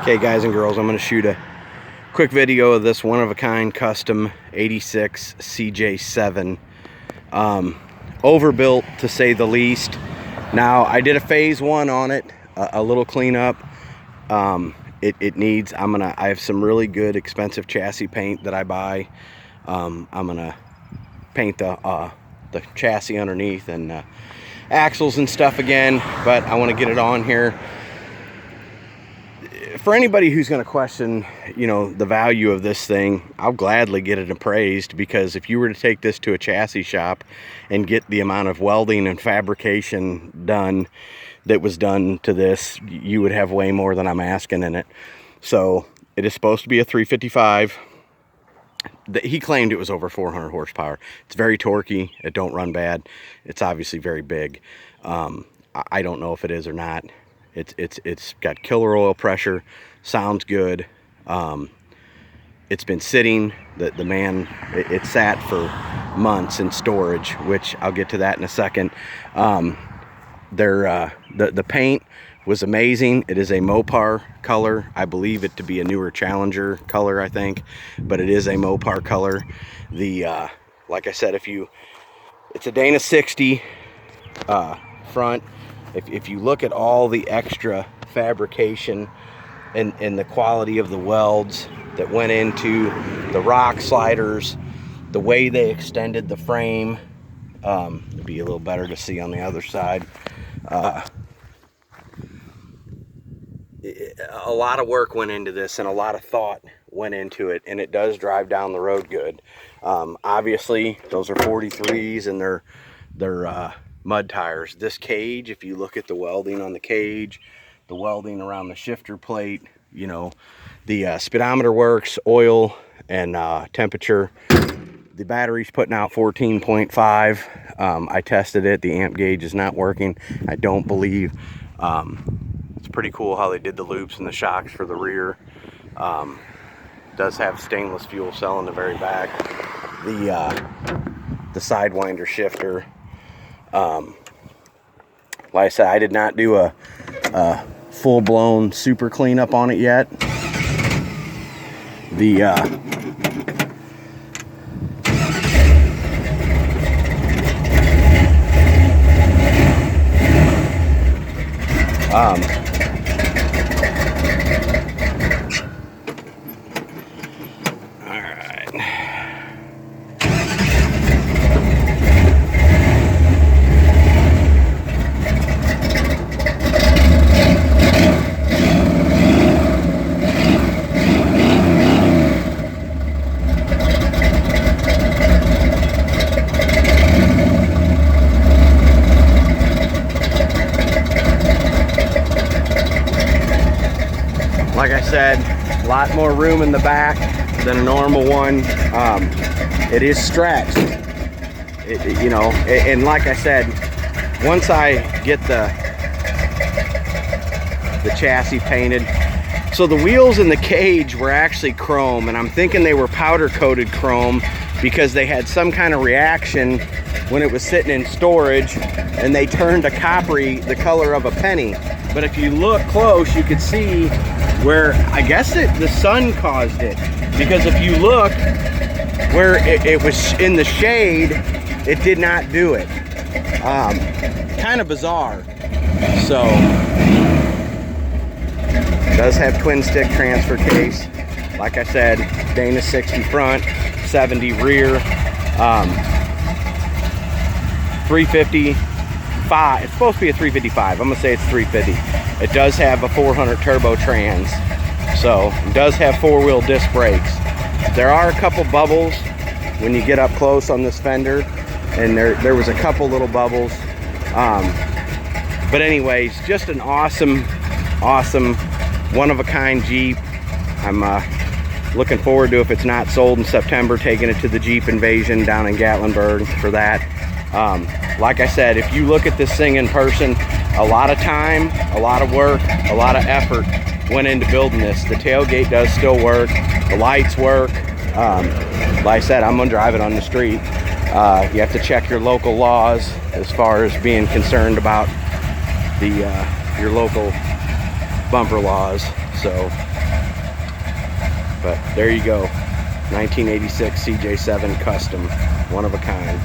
Okay, guys and girls, I'm going to shoot a quick video of this one-of-a-kind custom 86 CJ7. Overbuilt, to say the least. Now, I did a phase one on it, a little cleanup. It needs, I have some really good expensive chassis paint that I buy. I'm gonna paint the chassis underneath and axles and stuff again, but I want to get it on here. For anybody who's going to question, the value of this thing, I'll gladly get it appraised, because if you were to take this to a chassis shop and get the amount of welding and fabrication done that was done to this, you would have way more than I'm asking in it. So it is supposed to be a 355. He claimed it was over 400 horsepower. It's very torquey. It don't run bad. It's obviously very big. I don't know if it is or not. It's got killer oil pressure, sounds good. It's been sitting, it sat for months in storage, which I'll get to that in a second. The paint was amazing. It is a Mopar color. I believe it to be a newer Challenger color, I think, but it is a Mopar color. Like I said, it's a Dana 60 front. If you look at all the extra fabrication and the quality of the welds that went into the rock sliders, the way they extended the frame, it'd be a little better to see on the other side. A lot of work went into this and a lot of thought went into it, and it does drive down the road good. Obviously, those are 43s and they're mud tires. This cage, if you look at the welding on the cage, the welding around the shifter plate, the speedometer works, oil and temperature. The battery's putting out 14.5. I tested it. The amp gauge is not working, I don't believe. It's pretty cool how they did the loops and the shocks for the rear. Does have stainless fuel cell in the very back. The sidewinder shifter. Like I said, I did not do a full-blown super cleanup on it yet. Like I said, a lot more room in the back than a normal one. It is stretched, and like I said, once I get the chassis painted, so the wheels and the cage were actually chrome, and I'm thinking they were powder coated chrome because they had some kind of reaction when it was sitting in storage and they turned a coppery, the color of a penny. But if you look close, you could see where, I guess the sun caused it, because if you look where it was in the shade, it did not do it. Kind of bizarre. So it does have twin stick transfer case. Like I said, Dana 60 front, 70 rear, 355. It's supposed to be a 355. I'm gonna say it's 350. It does have a 400 turbo trans, so it does have four-wheel disc brakes. There are a couple bubbles when you get up close on this fender, and there was a couple little bubbles. But anyways, just an awesome one-of-a-kind Jeep. I'm looking forward to, if it's not sold in September, taking it to the Jeep Invasion down in Gatlinburg for that. Like I said, if you look at this thing in person, a lot of time, a lot of work, a lot of effort went into building this. The tailgate does still work, the lights work. Like I said, I'm gonna drive it on the street. You have to check your local laws as far as being concerned about your local bumper laws. So But there you go, 1986 CJ7 Custom, one of a kind.